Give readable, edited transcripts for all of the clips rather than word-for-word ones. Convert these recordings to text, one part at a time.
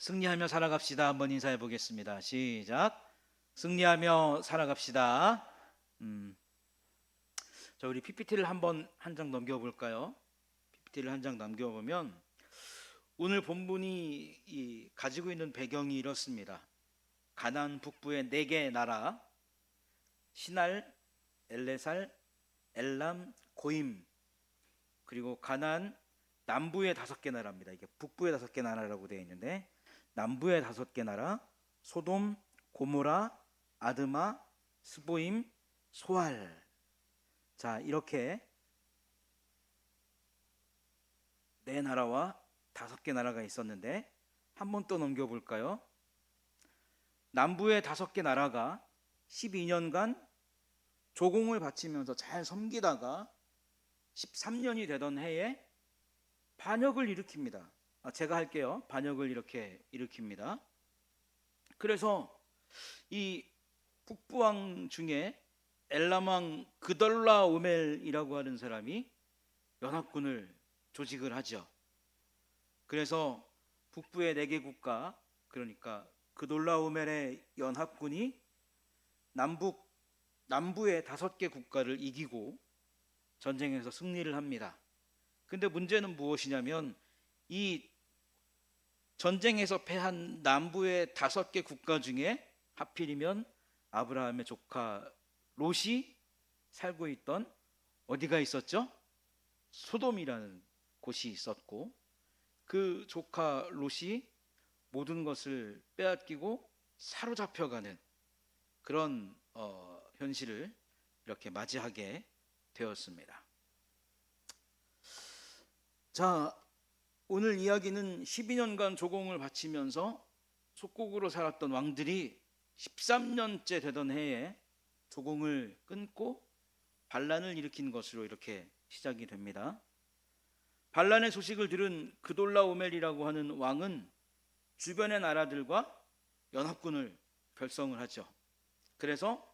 승리하며 살아갑시다. 한번 인사해 보겠습니다. 시작. 승리하며 살아갑시다. 음, 자, 우리 PPT를 한번 한 장 넘겨볼까요? PPT를 한 장 넘겨보면 오늘 본문이 가지고 있는 배경이 이렇습니다. 가나안 북부의 4개 나라, 시날, 엘레살, 엘람, 고임, 그리고 가나안 남부의 5개 나라입니다. 이게 북부의 5개 나라라고 되어 있는데 남부의 5개 나라, 소돔, 고모라, 아드마, 스보임, 소알. 자, 이렇게 4나라와 5개 나라가 있었는데 한 번 또 넘겨볼까요? 남부의 5개 나라가 12년간 조공을 바치면서 잘 섬기다가 13년이 되던 해에 반역을 일으킵니다. 제가 할게요. 반역을 이렇게 일으킵니다. 그래서 이 북부왕 중에 엘람왕 그돌라오멜이라고 하는 사람이 연합군을 조직을 하죠. 그래서 북부의 4개 국가, 그러니까 그돌라오멜의 연합군이 남부의 5개 국가를 이기고 전쟁에서 승리를 합니다. 근데 문제는 무엇이냐면 이 전쟁에서 패한 남부의 5개 국가 중에 하필이면 아브라함의 조카 롯이 살고 있던 어디가 있었죠? 소돔이라는 곳이 있었고, 그 조카 롯이 모든 것을 빼앗기고 사로잡혀가는 그런 현실을 이렇게 맞이하게 되었습니다. 자, 오늘 이야기는 12년간 조공을 바치면서 속국으로 살았던 왕들이 13년째 되던 해에 조공을 끊고 반란을 일으킨 것으로 이렇게 시작이 됩니다. 반란의 소식을 들은 그돌라오멜이라고 하는 왕은 주변의 나라들과 연합군을 결성을 하죠. 그래서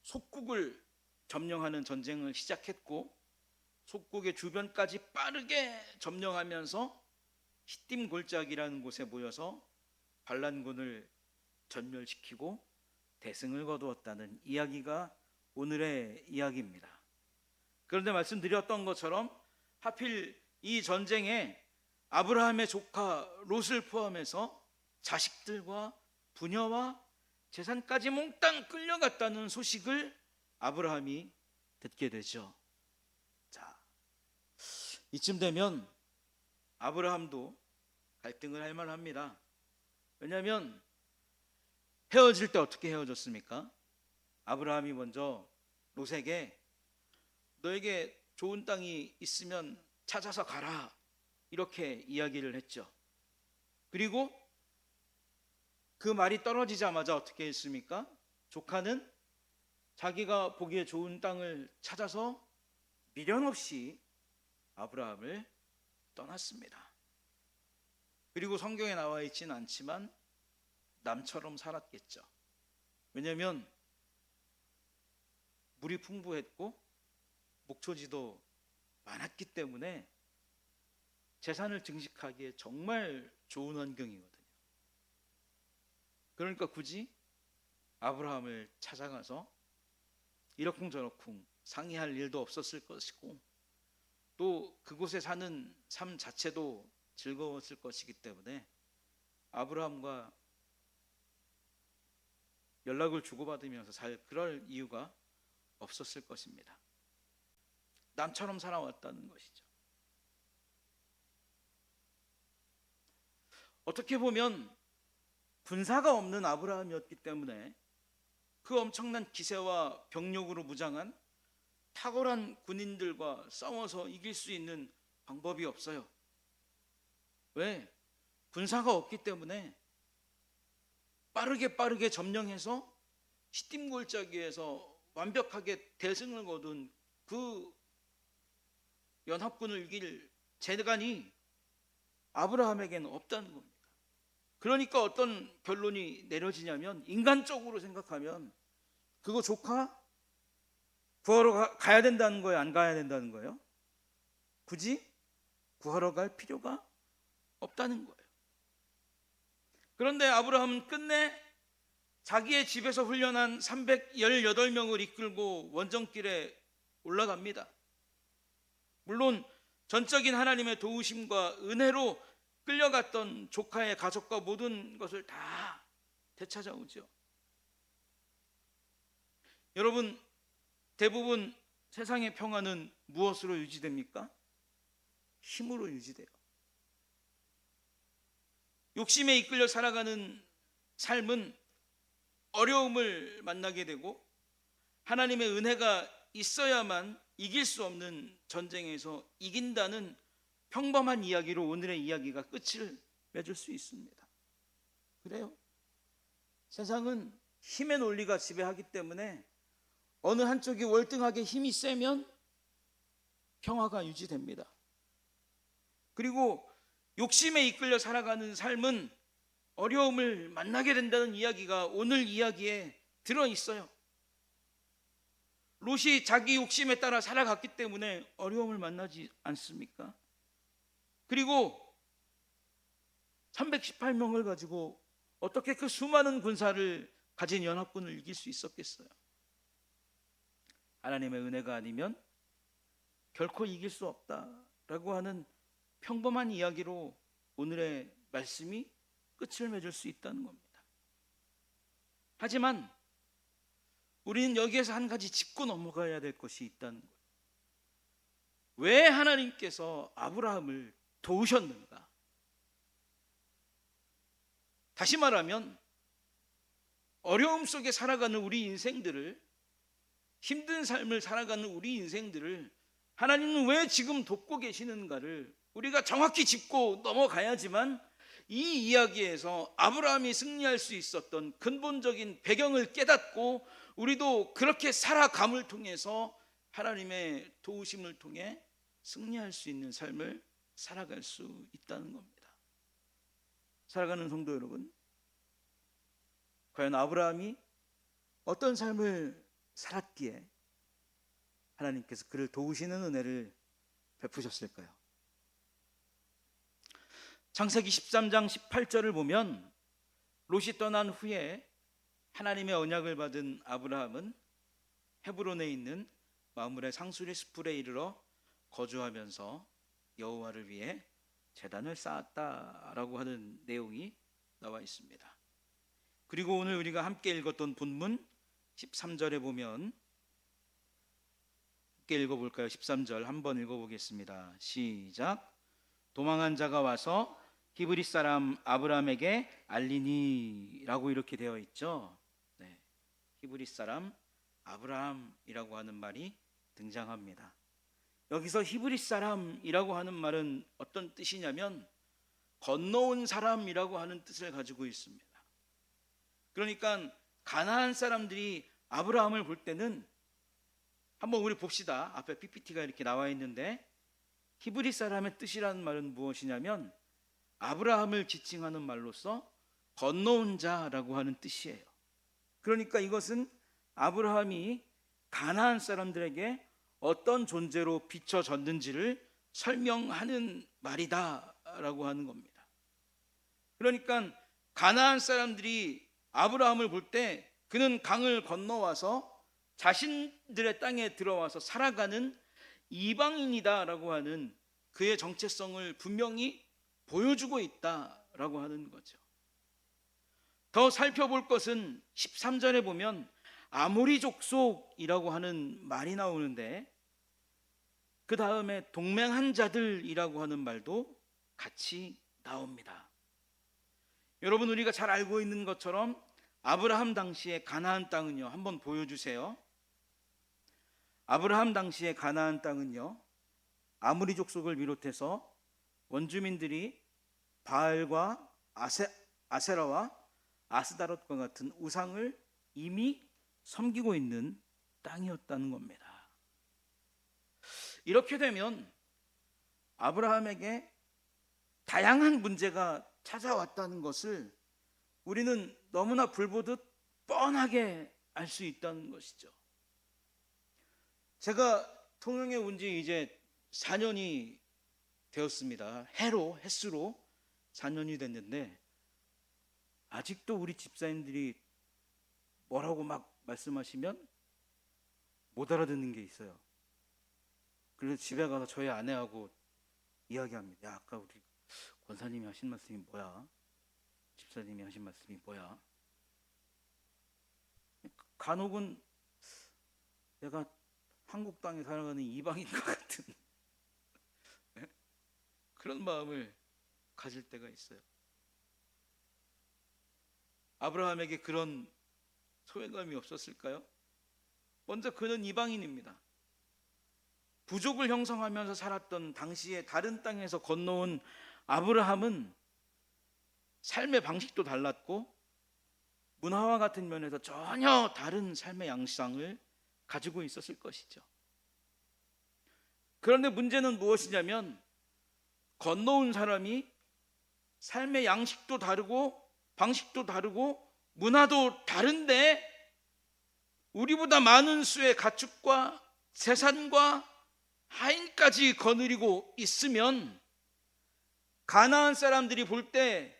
속국을 점령하는 전쟁을 시작했고, 속국의 주변까지 빠르게 점령하면서 히팀 골짜기라는 곳에 모여서 반란군을 전멸시키고 대승을 거두었다는 이야기가 오늘의 이야기입니다. 그런데 말씀드렸던 것처럼 하필 이 전쟁에 아브라함의 조카 롯을 포함해서 자식들과 부녀와 재산까지 몽땅 끌려갔다는 소식을 아브라함이 듣게 되죠. 자, 이쯤 되면 아브라함도 갈등을 할 만합니다. 왜냐하면 헤어질 때 어떻게 헤어졌습니까? 아브라함이 먼저 롯에게 너에게 좋은 땅이 있으면 찾아서 가라, 이렇게 이야기를 했죠. 그리고 그 말이 떨어지자마자 어떻게 했습니까? 조카는 자기가 보기에 좋은 땅을 찾아서 미련 없이 아브라함을 떠났습니다. 그리고 성경에 나와 있지는 않지만 남처럼 살았겠죠. 왜냐하면 물이 풍부했고 목초지도 많았기 때문에 재산을 증식하기에 정말 좋은 환경이거든요. 그러니까 굳이 아브라함을 찾아가서 이러쿵저러쿵 상의할 일도 없었을 것이고, 또 그곳에 사는 삶 자체도 즐거웠을 것이기 때문에 아브라함과 연락을 주고받으면서 살 그럴 이유가 없었을 것입니다. 남처럼 살아왔다는 것이죠. 어떻게 보면 군사가 없는 아브라함이었기 때문에 그 엄청난 기세와 병력으로 무장한 탁월한 군인들과 싸워서 이길 수 있는 방법이 없어요. 왜? 군사가 없기 때문에 빠르게 점령해서 시딤 골짜기에서 완벽하게 대승을 거둔 그 연합군을 이길 재간이 아브라함에게는 없다는 겁니다. 그러니까 어떤 결론이 내려지냐면, 인간적으로 생각하면 그거 조카 구하러 가야 된다는 거예요? 안 가야 된다는 거예요? 굳이 구하러 갈 필요가 없다는 거예요. 그런데 아브라함은 끝내 자기의 집에서 훈련한 318명을 이끌고 원정길에 올라갑니다. 물론 전적인 하나님의 도우심과 은혜로 끌려갔던 조카의 가족과 모든 것을 다 되찾아오죠. 여러분, 대부분 세상의 평화는 무엇으로 유지됩니까? 힘으로 유지돼요. 욕심에 이끌려 살아가는 삶은 어려움을 만나게 되고 하나님의 은혜가 있어야만 이길 수 없는 전쟁에서 이긴다는 평범한 이야기로 오늘의 이야기가 끝을 맺을 수 있습니다. 그래요. 세상은 힘의 논리가 지배하기 때문에 어느 한쪽이 월등하게 힘이 세면 평화가 유지됩니다. 그리고 욕심에 이끌려 살아가는 삶은 어려움을 만나게 된다는 이야기가 오늘 이야기에 들어있어요. 롯이 자기 욕심에 따라 살아갔기 때문에 어려움을 만나지 않습니까? 그리고 318명을 가지고 어떻게 그 수많은 군사를 가진 연합군을 이길 수 있었겠어요? 하나님의 은혜가 아니면 결코 이길 수 없다라고 하는 평범한 이야기로 오늘의 말씀이 끝을 맺을 수 있다는 겁니다. 하지만 우리는 여기에서 한 가지 짚고 넘어가야 될 것이 있다는 거예요. 왜 하나님께서 아브라함을 도우셨는가? 다시 말하면 어려움 속에 살아가는 우리 인생들을, 힘든 삶을 살아가는 우리 인생들을 하나님은 왜 지금 돕고 계시는가를 우리가 정확히 짚고 넘어가야지만 이 이야기에서 아브라함이 승리할 수 있었던 근본적인 배경을 깨닫고 우리도 그렇게 살아감을 통해서 하나님의 도우심을 통해 승리할 수 있는 삶을 살아갈 수 있다는 겁니다. 살아가는 성도 여러분, 과연 아브라함이 어떤 삶을 살았기에 하나님께서 그를 도우시는 은혜를 베푸셨을까요? 창세기 13장 18절을 보면 롯이 떠난 후에 하나님의 언약을 받은 아브라함은 헤브론에 있는 마므레 상수리 스풀에 이르러 거주하면서 여호와를 위해 제단을 쌓았다라고 하는 내용이 나와 있습니다. 그리고 오늘 우리가 함께 읽었던 본문 13절에 보면 함께 읽어볼까요? 13절 한번 읽어보겠습니다. 시작. 도망한 자가 와서 히브리 사람 아브라함에게 알리니 라고 이렇게 되어 있죠. 네, 히브리 사람 아브라함이라고 하는 말이 등장합니다. 여기서 히브리 사람이라고 하는 말은 어떤 뜻이냐면 건너온 사람이라고 하는 뜻을 가지고 있습니다. 그러니까 가나안 사람들이 아브라함을 볼 때는 한번 우리 봅시다. 앞에 PPT가 이렇게 나와 있는데 히브리 사람의 뜻이라는 말은 무엇이냐면 아브라함을 지칭하는 말로서 건너온 자라고 하는 뜻이에요. 그러니까 이것은 아브라함이 가나안 사람들에게 어떤 존재로 비춰졌는지를 설명하는 말이다라고 하는 겁니다. 그러니까 가나안 사람들이 아브라함을 볼 때 그는 강을 건너와서 자신들의 땅에 들어와서 살아가는 이방인이다라고 하는 그의 정체성을 분명히 보여주고 있다라고 하는 거죠. 더 살펴볼 것은 13절에 보면 아모리 족속이라고 하는 말이 나오는데 그 다음에 동맹한 자들이라고 하는 말도 같이 나옵니다. 여러분, 우리가 잘 알고 있는 것처럼 아브라함 당시의 가나안 땅은요, 한번 보여주세요. 아브라함 당시의 가나안 땅은요, 아모리 족속을 비롯해서 원주민들이 바알과 아세라와 아스다롯과 같은 우상을 이미 섬기고 있는 땅이었다는 겁니다. 이렇게 되면 아브라함에게 다양한 문제가 찾아왔다는 것을 우리는 너무나 불보듯 뻔하게 알 수 있다는 것이죠. 제가 통영에 온 지 이제 4년이 되었습니다. 햇수로 4년이 됐는데 아직도 우리 집사님들이 뭐라고 막 말씀하시면 못 알아듣는 게 있어요. 그래서 집에 가서 저희 아내하고 이야기합니다. 야, 아까 우리 권사님이 하신 말씀이 뭐야? 집사님이 하신 말씀이 뭐야? 간혹은 내가 한국 땅에 살아가는 이방인과 같은 그런 마음을 가질 때가 있어요. 아브라함에게 그런 소외감이 없었을까요? 먼저 그는 이방인입니다. 부족을 형성하면서 살았던 당시에 다른 땅에서 건너온 아브라함은 삶의 방식도 달랐고 문화와 같은 면에서 전혀 다른 삶의 양상을 가지고 있었을 것이죠. 그런데 문제는 무엇이냐면 건너온 사람이 삶의 양식도 다르고 방식도 다르고 문화도 다른데 우리보다 많은 수의 가축과 재산과 하인까지 거느리고 있으면 가나안 사람들이 볼 때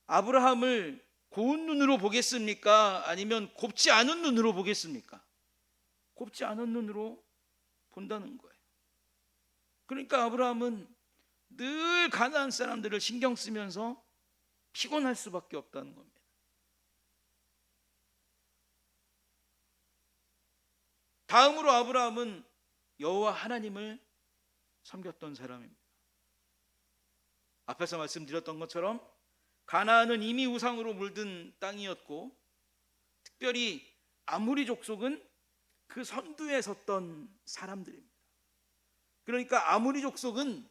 아브라함을 고운 눈으로 보겠습니까? 아니면 곱지 않은 눈으로 보겠습니까? 곱지 않은 눈으로 본다는 거예요. 그러니까 아브라함은 늘 가나안 사람들을 신경 쓰면서 피곤할 수밖에 없다는 겁니다. 다음으로 아브라함은 여호와 하나님을 섬겼던 사람입니다. 앞에서 말씀드렸던 것처럼 가나안은 이미 우상으로 물든 땅이었고 특별히 아모리 족속은 그 선두에 섰던 사람들입니다. 그러니까 아모리 족속은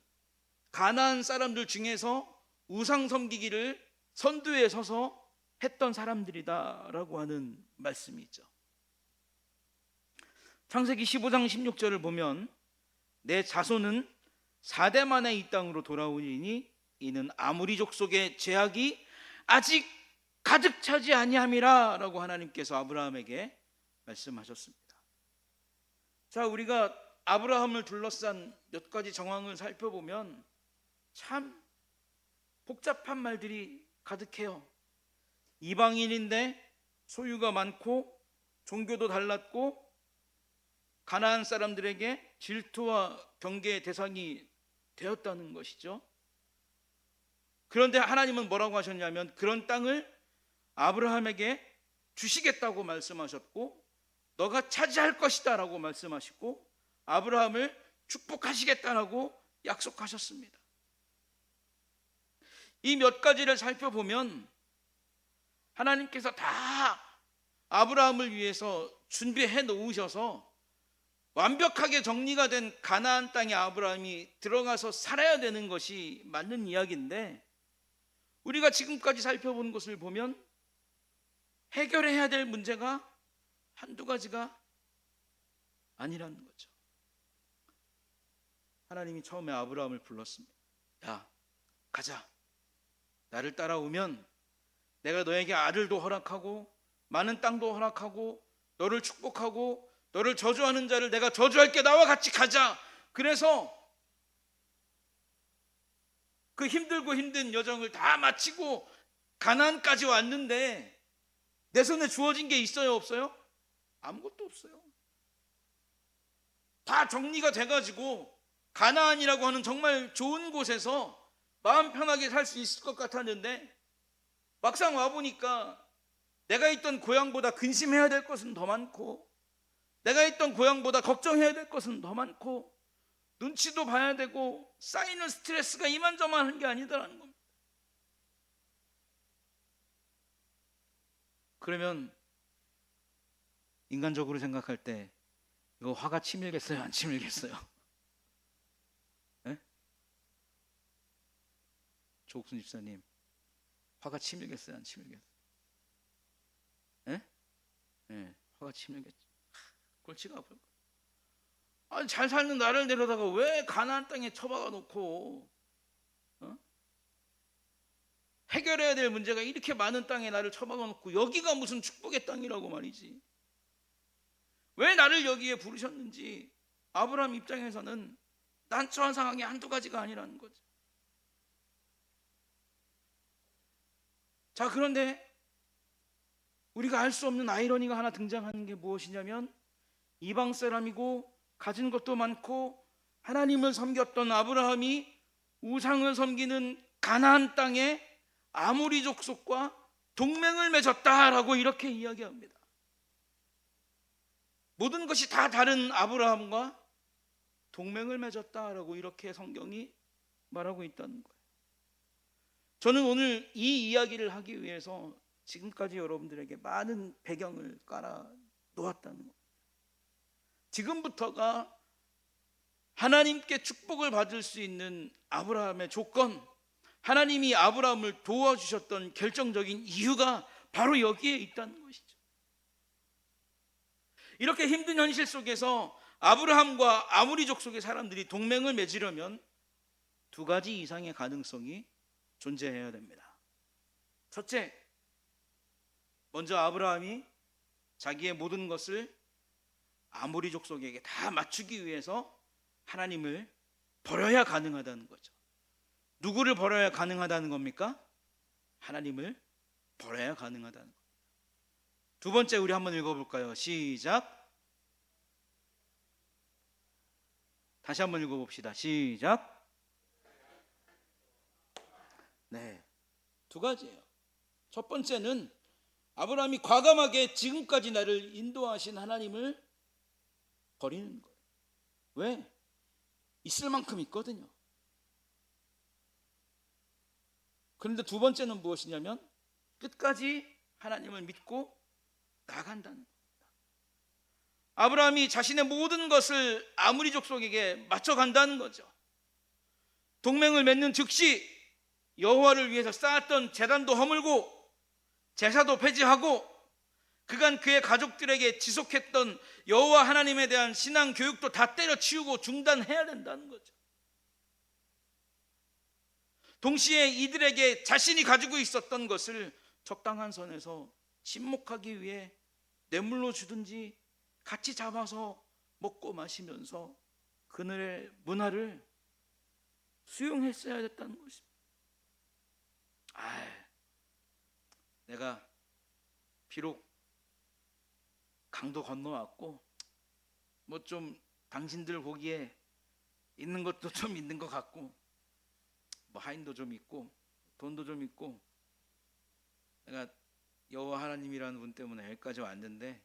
가나안 사람들 중에서 우상 섬기기를 선두에 서서 했던 사람들이다라고 하는 말씀이 있죠. 창세기 15장 16절을 보면 내 자손은 4대 만에 이 땅으로 돌아오리니 이는 아모리 족속의 죄악이 아직 가득 차지 아니함이라 라고 하나님께서 아브라함에게 말씀하셨습니다. 자, 우리가 아브라함을 둘러싼 몇 가지 정황을 살펴보면 참 복잡한 말들이 가득해요. 이방인인데 소유가 많고 종교도 달랐고 가나안 사람들에게 질투와 경계의 대상이 되었다는 것이죠. 그런데 하나님은 뭐라고 하셨냐면 그런 땅을 아브라함에게 주시겠다고 말씀하셨고 너가 차지할 것이다 라고 말씀하시고 아브라함을 축복하시겠다라고 약속하셨습니다. 이 몇 가지를 살펴보면 하나님께서 다 아브라함을 위해서 준비해 놓으셔서 완벽하게 정리가 된 가나안 땅에 아브라함이 들어가서 살아야 되는 것이 맞는 이야기인데 우리가 지금까지 살펴본 것을 보면 해결해야 될 문제가 한두 가지가 아니라는 거죠. 하나님이 처음에 아브라함을 불렀습니다. 야, 가자. 나를 따라오면 내가 너에게 아들도 허락하고 많은 땅도 허락하고 너를 축복하고 너를 저주하는 자를 내가 저주할게. 나와 같이 가자. 그래서 그 힘들고 힘든 여정을 다 마치고 가나안까지 왔는데 내 손에 주어진 게 있어요, 없어요? 아무것도 없어요. 다 정리가 돼가지고 가나안이라고 하는 정말 좋은 곳에서 마음 편하게 살 수 있을 것 같았는데 막상 와보니까 내가 있던 고향보다 근심해야 될 것은 더 많고 내가 있던 고향보다 걱정해야 될 것은 더 많고 눈치도 봐야 되고 쌓이는 스트레스가 이만저만한 게 아니다라는 겁니다. 그러면 인간적으로 생각할 때 이거 화가 치밀겠어요? 안 치밀겠어요? 네? 조옥순 집사님, 화가 치밀겠어요? 안 치밀겠어요? 네? 네, 화가 치밀겠죠. 골치가 아플 거예요. 아니, 잘 사는 나를 데려다가 왜 가나안 땅에 처박아 놓고 해결해야 될 문제가 이렇게 많은 땅에 나를 처박아 놓고 여기가 무슨 축복의 땅이라고 말이지. 왜 나를 여기에 부르셨는지 아브라함 입장에서는 난처한 상황이 한두 가지가 아니라는 거죠. 자, 그런데 우리가 알 수 없는 아이러니가 하나 등장하는 게 무엇이냐면 이방 사람이고 가진 것도 많고 하나님을 섬겼던 아브라함이 우상을 섬기는 가나안 땅에 아모리 족속과 동맹을 맺었다라고 이렇게 이야기합니다. 모든 것이 다 다른 아브라함과 동맹을 맺었다라고 이렇게 성경이 말하고 있다는 거예요. 저는 오늘 이 이야기를 하기 위해서 지금까지 여러분들에게 많은 배경을 깔아 놓았다는 겁니다. 지금부터가 하나님께 축복을 받을 수 있는 아브라함의 조건, 하나님이 아브라함을 도와주셨던 결정적인 이유가 바로 여기에 있다는 것이죠. 이렇게 힘든 현실 속에서 아브라함과 아모리 족속의 사람들이 동맹을 맺으려면 두 가지 이상의 가능성이 존재해야 됩니다. 첫째, 먼저 아브라함이 자기의 모든 것을 아모리 족속에게 다 맞추기 위해서 하나님을 버려야 가능하다는 거죠. 누구를 버려야 가능하다는 겁니까? 하나님을 버려야 가능하다는 겁니다. 두 번째, 우리 한번 읽어볼까요? 시작. 다시 한번 읽어봅시다. 시작. 네, 두 가지예요. 첫 번째는 아브라함이 과감하게 지금까지 나를 인도하신 하나님을 버리는 거예요. 왜? 있을 만큼 있거든요. 그런데 두 번째는 무엇이냐면 끝까지 하나님을 믿고 나간다는 겁니다. 아브라함이 자신의 모든 것을 아모리 족속에게 맞춰간다는 거죠. 동맹을 맺는 즉시 여호와를 위해서 쌓았던 제단도 허물고 제사도 폐지하고 그간 그의 가족들에게 지속했던 여호와 하나님에 대한 신앙 교육도 다 때려치우고 중단해야 된다는 거죠. 동시에 이들에게 자신이 가지고 있었던 것을 적당한 선에서 침묵하기 위해 뇌물로 주든지 같이 잡아서 먹고 마시면서 그늘의 문화를 수용했어야 됐다는 것입니다. 내가 비록 강도 건너왔고 뭐 좀 당신들 보기에 있는 것도 좀 있는 것 같고 뭐 하인도 좀 있고 돈도 좀 있고 내가 여호와 하나님이라는 분 때문에 여기까지 왔는데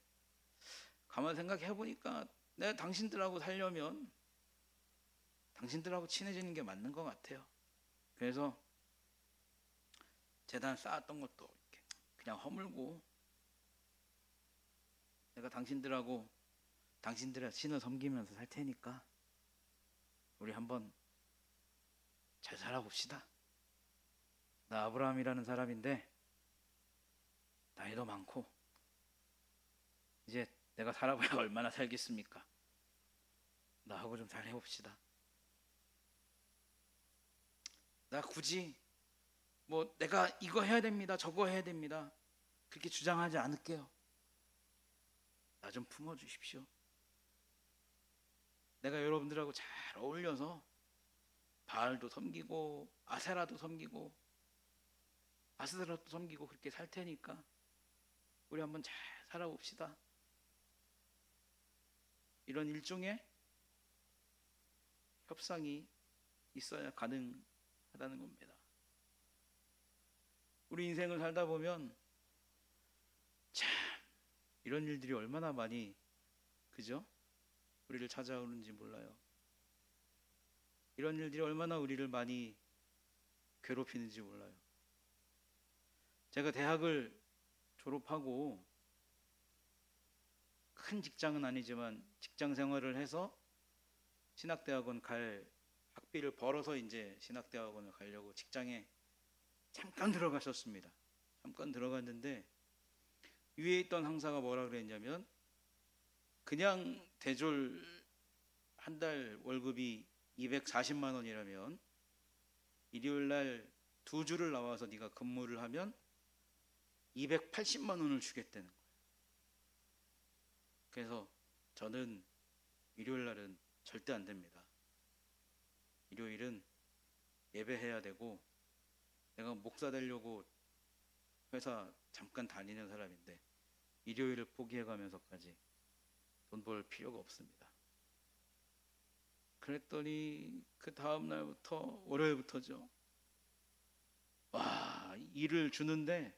가만 생각해 보니까 내가 당신들하고 살려면 당신들하고 친해지는 게 맞는 것 같아요. 그래서 제단 쌓았던 것도 이렇게 그냥 허물고 내가 당신들하고 당신들의 신을 섬기면서 살 테니까 우리 한번 잘 살아봅시다. 나 아브라함이라는 사람인데 나이도 많고 이제 내가 살아봐야 얼마나 살겠습니까? 나하고 좀 잘 해봅시다. 나 굳이 뭐 내가 이거 해야 됩니다 저거 해야 됩니다 그렇게 주장하지 않을게요. 나 좀 품어주십시오. 내가 여러분들하고 잘 어울려서 바알도 섬기고 아세라도 섬기고 아스드라도 섬기고 그렇게 살 테니까 우리 한번 잘 살아봅시다. 이런 일종의 협상이 있어야 가능하다는 겁니다. 우리 인생을 살다 보면 참 이런 일들이 얼마나 많이 그죠? 우리를 찾아오는지 몰라요. 이런 일들이 얼마나 우리를 많이 괴롭히는지 몰라요. 제가 대학을 졸업하고 큰 직장은 아니지만 직장 생활을 해서 신학대학원 갈 학비를 벌어서 이제 신학대학원을 가려고 직장에 잠깐 들어갔었습니다. 잠깐 들어갔는데 위에 있던 상사가 뭐라 그랬냐면 그냥 대졸 한 달 월급이 240만 원이라면 일요일 날 2주를 나와서 네가 근무를 하면 280만 원을 주겠다는 거예요. 그래서 저는 일요일 날은 절대 안 됩니다. 일요일은 예배해야 되고 내가 목사 되려고 회사 잠깐 다니는 사람인데 일요일을 포기해가면서까지 돈 벌 필요가 없습니다. 그랬더니 그 다음 날부터, 월요일부터죠. 와, 일을 주는데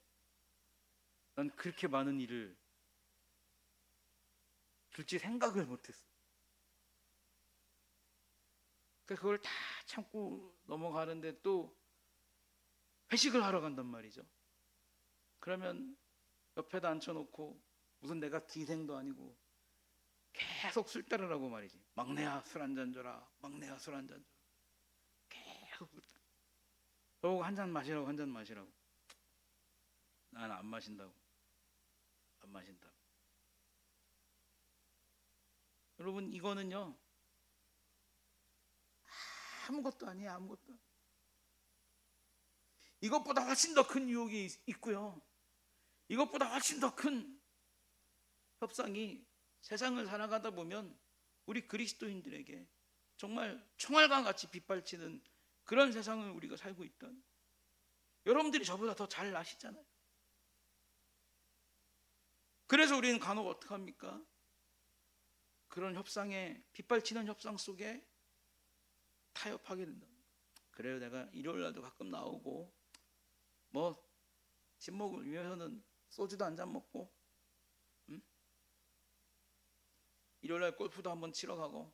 난 그렇게 많은 일을 줄지 생각을 못했어. 그걸 다 참고 넘어가는데 또 회식을 하러 간단 말이죠. 그러면 옆에다 앉혀놓고 무슨 내가 기생도 아니고 계속 술 따르라고 말이지. 막내야 술 한잔 줘라. 막내야 술 한잔 줘라. 계속 술 따라. 저보고 한 잔 마시라고, 한 잔 마시라고. 난 안 마신다고. 안 마신다고. 여러분, 이거는요 아무것도 아니에요. 아무것도. 이것보다 훨씬 더 큰 유혹이 있고요. 이것보다 훨씬 더 큰 협상이 세상을 살아가다 보면 우리 그리스도인들에게 정말 총알과 같이 빗발치는 그런 세상을 우리가 살고 있다. 여러분들이 저보다 더 잘 아시잖아요. 그래서 우리는 간혹 어떻게 합니까? 그런 협상에, 빗발치는 협상 속에 타협하게 된다. 그래요, 내가 일요일 날도 가끔 나오고 뭐 친목을 위해서는 소주도 한 잔 먹고, 일요일 날 골프도 한번 치러 가고.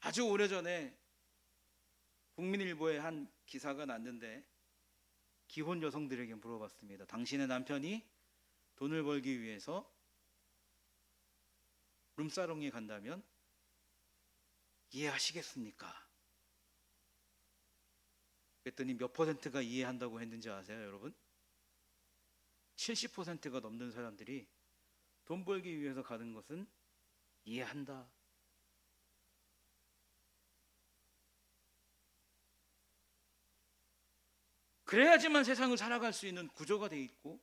아주 오래전에 국민일보에 한 기사가 났는데 기혼 여성들에게 물어봤습니다. 당신의 남편이 돈을 벌기 위해서 룸사롱에 간다면 이해하시겠습니까? 그랬더니 몇 퍼센트가 이해한다고 했는지 아세요, 여러분? 70%가 넘는 사람들이 돈 벌기 위해서 가는 것은 이해한다. 그래야지만 세상을 살아갈 수 있는 구조가 돼 있고,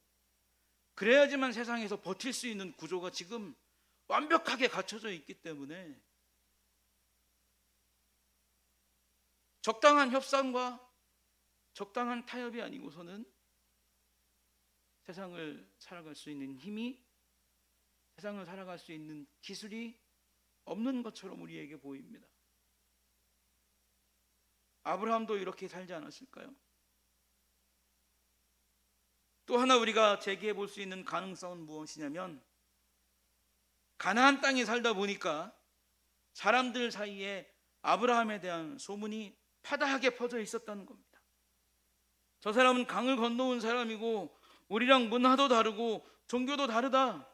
그래야지만 세상에서 버틸 수 있는 구조가 지금 완벽하게 갖춰져 있기 때문에 적당한 협상과 적당한 타협이 아니고서는 세상을 살아갈 수 있는 힘이, 세상을 살아갈 수 있는 기술이 없는 것처럼 우리에게 보입니다. 아브라함도 이렇게 살지 않았을까요? 또 하나 우리가 제기해 볼 수 있는 가능성은 무엇이냐면, 가나안 땅에 살다 보니까 사람들 사이에 아브라함에 대한 소문이 파다하게 퍼져 있었다는 겁니다. 저 사람은 강을 건너온 사람이고 우리랑 문화도 다르고 종교도 다르다.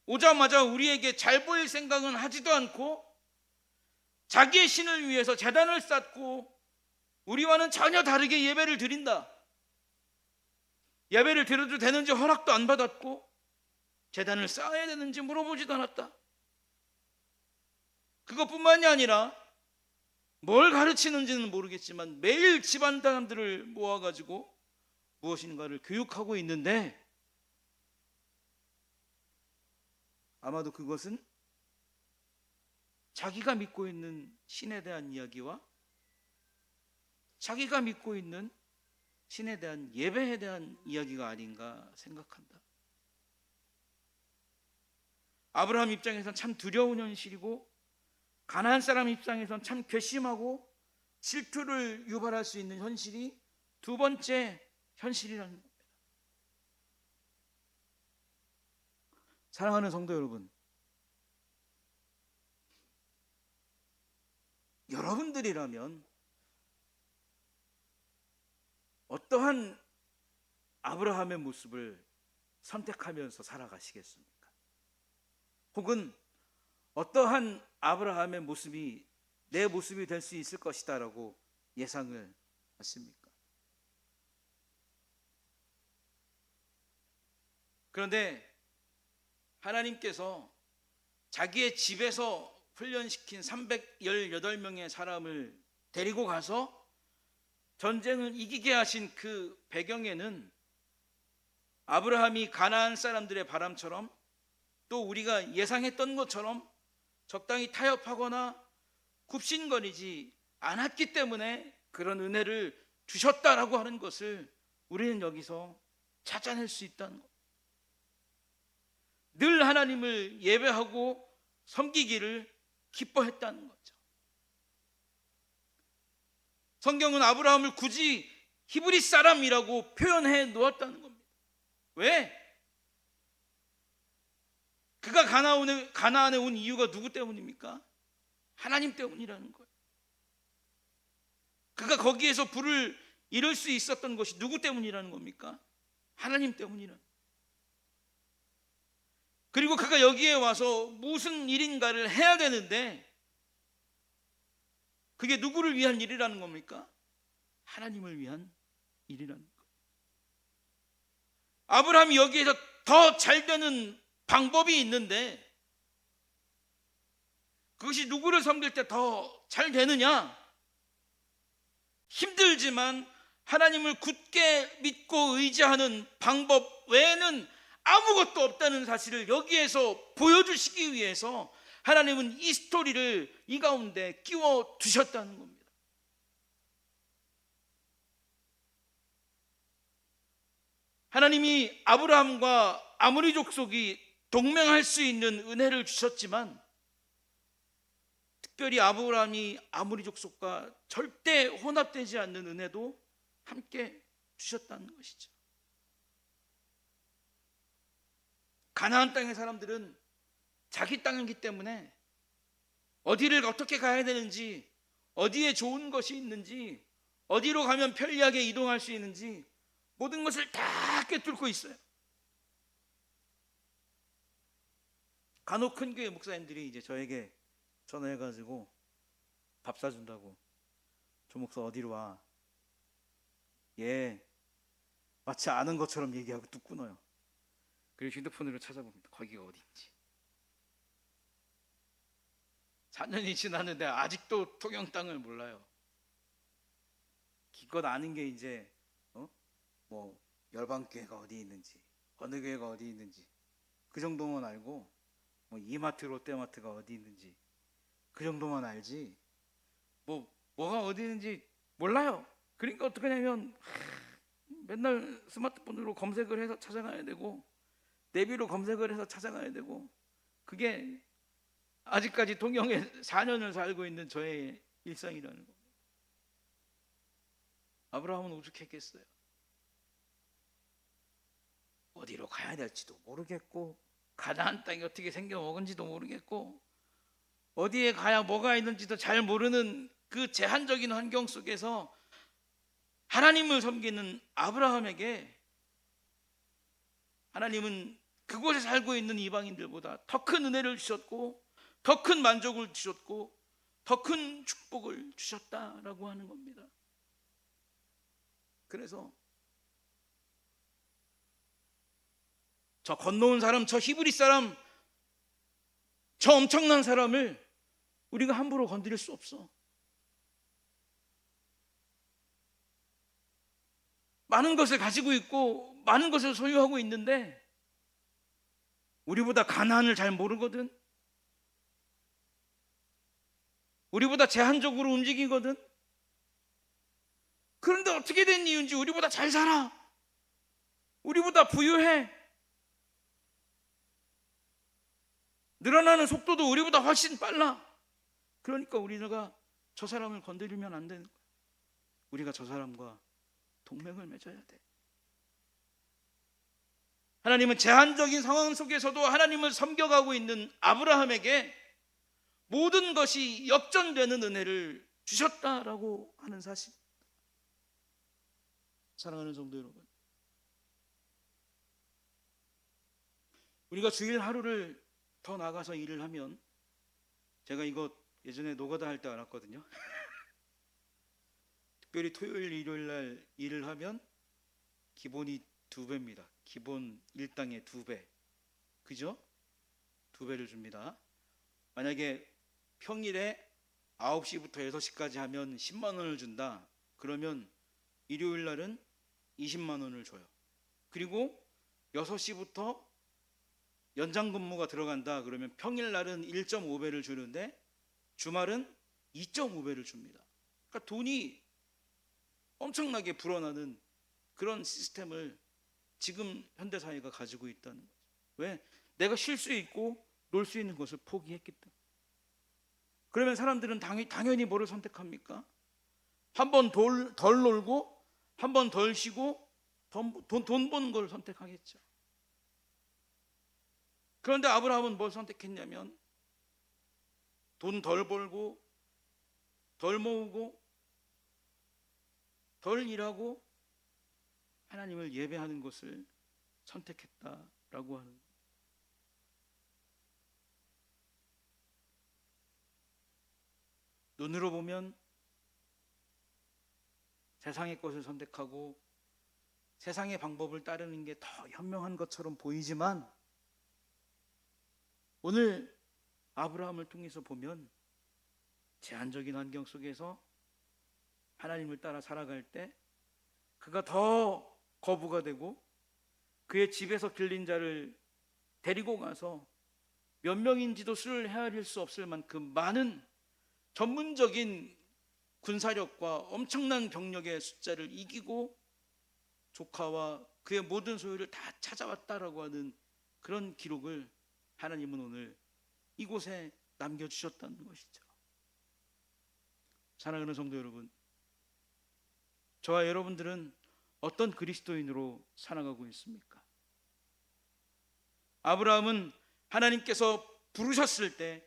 오자마자 우리에게 잘 보일 생각은 하지도 않고 자기의 신을 위해서 제단을 쌓고 우리와는 전혀 다르게 예배를 드린다. 예배를 드려도 되는지 허락도 안 받았고 제단을 쌓아야 되는지 물어보지도 않았다. 그것뿐만이 아니라 뭘 가르치는지는 모르겠지만 매일 집안 사람들을 모아가지고 무엇인가를 교육하고 있는데, 아마도 그것은 자기가 믿고 있는 신에 대한 이야기와 자기가 믿고 있는 신에 대한 예배에 대한 이야기가 아닌가 생각한다. 아브라함 입장에선 참 두려운 현실이고, 가나안 사람 입장에선 참 괘씸하고 질투를 유발할 수 있는 현실이 두 번째 현실이라는 겁니다. 사랑하는 성도 여러분, 여러분들이라면 어떠한 아브라함의 모습을 선택하면서 살아가시겠습니까? 혹은 어떠한 아브라함의 모습이 내 모습이 될 수 있을 것이다 라고 예상을 하십니까? 그런데 하나님께서 자기의 집에서 훈련시킨 318명의 사람을 데리고 가서 전쟁을 이기게 하신 그 배경에는 아브라함이 가나안 사람들의 바람처럼, 또 우리가 예상했던 것처럼 적당히 타협하거나 굽신거리지 않았기 때문에 그런 은혜를 주셨다라고 하는 것을 우리는 여기서 찾아낼 수 있다는 것. 늘 하나님을 예배하고 섬기기를 기뻐했다는 거죠. 성경은 아브라함을 굳이 히브리 사람이라고 표현해 놓았다는 겁니다. 왜? 그가 가나안에 온 이유가 누구 때문입니까? 하나님 때문이라는 거예요. 그가 거기에서 부를 이룰 수 있었던 것이 누구 때문이라는 겁니까? 하나님 때문이라는 거예요. 그리고 그가 여기에 와서 무슨 일인가를 해야 되는데 그게 누구를 위한 일이라는 겁니까? 하나님을 위한 일이라는 거예요. 아브라함이 여기에서 더 잘 되는 방법이 있는데 그것이 누구를 섬길 때 더 잘 되느냐? 힘들지만 하나님을 굳게 믿고 의지하는 방법 외에는 아무것도 없다는 사실을 여기에서 보여주시기 위해서 하나님은 이 스토리를 이 가운데 끼워 두셨다는 겁니다. 하나님이 아브라함과 아모리 족속이 동맹할 수 있는 은혜를 주셨지만 특별히 아브라함이 아모리 족속과 절대 혼합되지 않는 은혜도 함께 주셨다는 것이죠. 가나안 땅의 사람들은 자기 땅이기 때문에 어디를 어떻게 가야 되는지, 어디에 좋은 것이 있는지, 어디로 가면 편리하게 이동할 수 있는지 모든 것을 다 꿰뚫고 있어요. 간혹 큰 교회 목사님들이 이제 저에게 전화해가지고 밥 사준다고, 조 목사 어디로 와? 예, 마치 아는 것처럼 얘기하고 뚝 끊어요. 그리고 휴대폰으로 찾아봅니다. 거기가 어딘지. 4년이 지났는데 아직도 통영 땅을 몰라요. 기껏 아는 게 이제 뭐 열방교회가 어디 있는지, 어느 교회가 어디 있는지 그 정도만 알고, 뭐 이마트, 롯데마트가 어디 있는지 그 정도만 알지 뭐가 어디 있는지 몰라요. 그러니까 어떡하냐면 맨날 스마트폰으로 검색을 해서 찾아가야 되고 내비로 검색을 해서 찾아가야 되고, 그게 아직까지 통영에 4년을 살고 있는 저의 일상이라는 겁니다. 아브라함은 오죽했겠어요. 어디로 가야 될지도 모르겠고, 가나안 땅이 어떻게 생겨 먹은지도 모르겠고, 어디에 가야 뭐가 있는지도 잘 모르는 그 제한적인 환경 속에서 하나님을 섬기는 아브라함에게 하나님은 그곳에 살고 있는 이방인들보다 더 큰 은혜를 주셨고, 더 큰 만족을 주셨고, 더 큰 축복을 주셨다라고 하는 겁니다. 그래서 저 건너온 사람, 저 히브리 사람, 저 엄청난 사람을 우리가 함부로 건드릴 수 없어. 많은 것을 가지고 있고 많은 것을 소유하고 있는데 우리보다 가나안을 잘 모르거든. 우리보다 제한적으로 움직이거든. 그런데 어떻게 된 이유인지 우리보다 잘 살아. 우리보다 부유해. 늘어나는 속도도 우리보다 훨씬 빨라. 그러니까 우리가 저 사람을 건드리면 안 되는 거야. 우리가 저 사람과 동맹을 맺어야 돼. 하나님은 제한적인 상황 속에서도 하나님을 섬겨가고 있는 아브라함에게 모든 것이 역전되는 은혜를 주셨다라고 하는 사실. 사랑하는 성도 여러분, 우리가 주일 하루를 더 나가서 일을 하면, 제가 이거 예전에 노가다 할 때 알았거든요. 특별히 토요일, 일요일 날 일을 하면 기본이 2배입니다. 기본 일당의 2배. 그죠? 2배를 줍니다. 만약에 평일에 9시부터 6시까지 하면 10만 원을 준다. 그러면 일요일 날은 20만 원을 줘요. 그리고 6시부터 연장 근무가 들어간다. 그러면 평일 날은 1.5배를 주는데 주말은 2.5배를 줍니다. 그러니까 돈이 엄청나게 불어나는 그런 시스템을 지금 현대사회가 가지고 있다는 거죠. 왜? 내가 쉴 수 있고 놀 수 있는 것을 포기했기 때문에. 그러면 사람들은 당연히 뭐를 선택합니까? 한 번 덜 놀고 한 번 덜 쉬고 돈 버는 걸 선택하겠죠. 그런데 아브라함은 뭘 선택했냐면 돈 덜 벌고 덜 모으고 덜 일하고 하나님을 예배하는 것을 선택했다라고 하는. 눈으로 보면 세상의 것을 선택하고 세상의 방법을 따르는 게 더 현명한 것처럼 보이지만 오늘 아브라함을 통해서 보면 제한적인 환경 속에서 하나님을 따라 살아갈 때 그가 더 거부가 되고 그의 집에서 길린 자를 데리고 가서 몇 명인지도 수를 헤아릴 수 없을 만큼 많은 전문적인 군사력과 엄청난 병력의 숫자를 이기고 조카와 그의 모든 소유를 다 찾아왔다라고 하는 그런 기록을 하나님은 오늘 이곳에 남겨주셨다는 것이죠. 사랑하는 성도 여러분, 저와 여러분들은 어떤 그리스도인으로 살아가고 있습니까? 아브라함은 하나님께서 부르셨을 때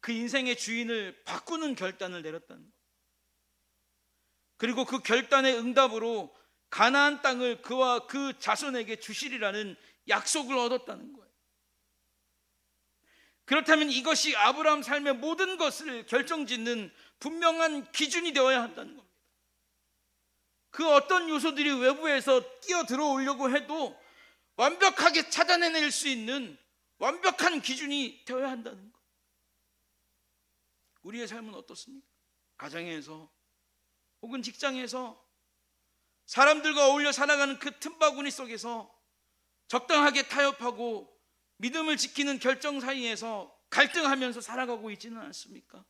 그 인생의 주인을 바꾸는 결단을 내렸다는 것. 그리고 그 결단의 응답으로 가나안 땅을 그와 그 자손에게 주시리라는 약속을 얻었다는 거예요. 그렇다면 이것이 아브라함 삶의 모든 것을 결정짓는 분명한 기준이 되어야 한다는 겁니다. 그 어떤 요소들이 외부에서 끼어 들어오려고 해도 완벽하게 찾아내낼 수 있는 완벽한 기준이 되어야 한다는 거예요. 우리의 삶은 어떻습니까? 가정에서 혹은 직장에서 사람들과 어울려 살아가는 그 틈바구니 속에서 적당하게 타협하고 믿음을 지키는 결정 사이에서 갈등하면서 살아가고 있지는 않습니까?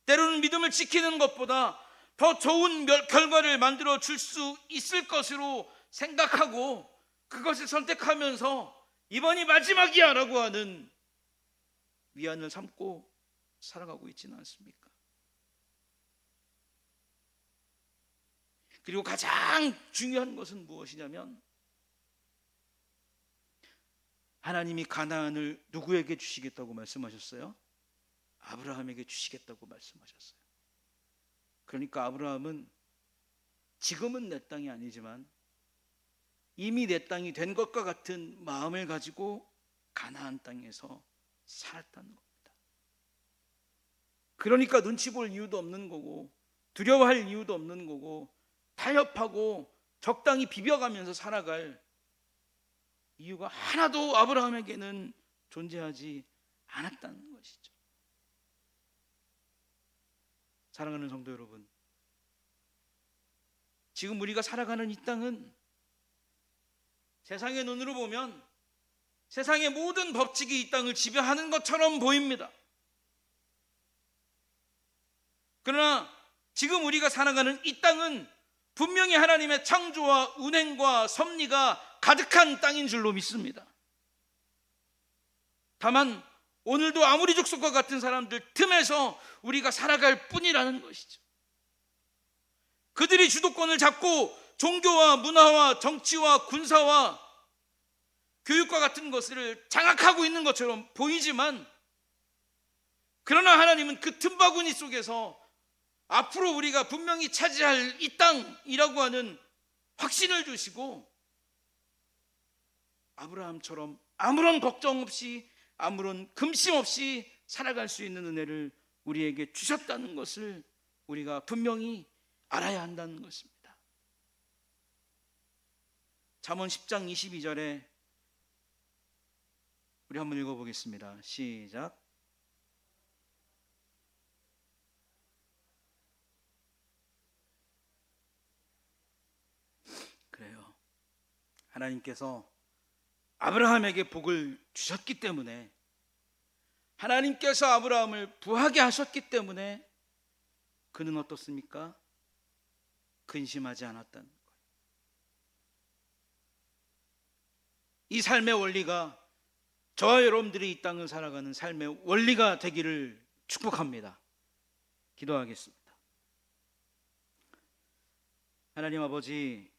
때로는 믿음을 지키는 것보다 더 좋은 결과를 만들어 줄 수 있을 것으로 생각하고 그것을 선택하면서 이번이 마지막이야 라고 하는 위안을 삼고 살아가고 있지는 않습니까? 그리고 가장 중요한 것은 무엇이냐면 하나님이 가나안을 누구에게 주시겠다고 말씀하셨어요? 아브라함에게 주시겠다고 말씀하셨어요. 그러니까 아브라함은 지금은 내 땅이 아니지만 이미 내 땅이 된 것과 같은 마음을 가지고 가나안 땅에서 살았다는 겁니다. 그러니까 눈치 볼 이유도 없는 거고 두려워할 이유도 없는 거고 타협하고 적당히 비벼가면서 살아갈 이유가 하나도 아브라함에게는 존재하지 않았다는 것이죠. 사랑하는 성도 여러분, 지금 우리가 살아가는 이 땅은 세상의 눈으로 보면 세상의 모든 법칙이 이 땅을 지배하는 것처럼 보입니다. 그러나 지금 우리가 살아가는 이 땅은 분명히 하나님의 창조와 운행과 섭리가 가득한 땅인 줄로 믿습니다. 다만 오늘도 아무리 족속과 같은 사람들 틈에서 우리가 살아갈 뿐이라는 것이죠. 그들이 주도권을 잡고 종교와 문화와 정치와 군사와 교육과 같은 것을 장악하고 있는 것처럼 보이지만 그러나 하나님은 그 틈바구니 속에서 앞으로 우리가 분명히 차지할 이 땅이라고 하는 확신을 주시고 아브라함처럼 아무런 걱정 없이 아무런 금심 없이 살아갈 수 있는 은혜를 우리에게 주셨다는 것을 우리가 분명히 알아야 한다는 것입니다. 잠언 10장 22절에 우리 한번 읽어보겠습니다. 시작. 그래요. 하나님께서 아브라함에게 복을 주셨기 때문에 하나님께서 아브라함을 부하게 하셨기 때문에 그는 어떻습니까? 근심하지 않았다는 거예요. 이 삶의 원리가 저와 여러분들이 이 땅을 살아가는 삶의 원리가 되기를 축복합니다. 기도하겠습니다. 하나님 아버지,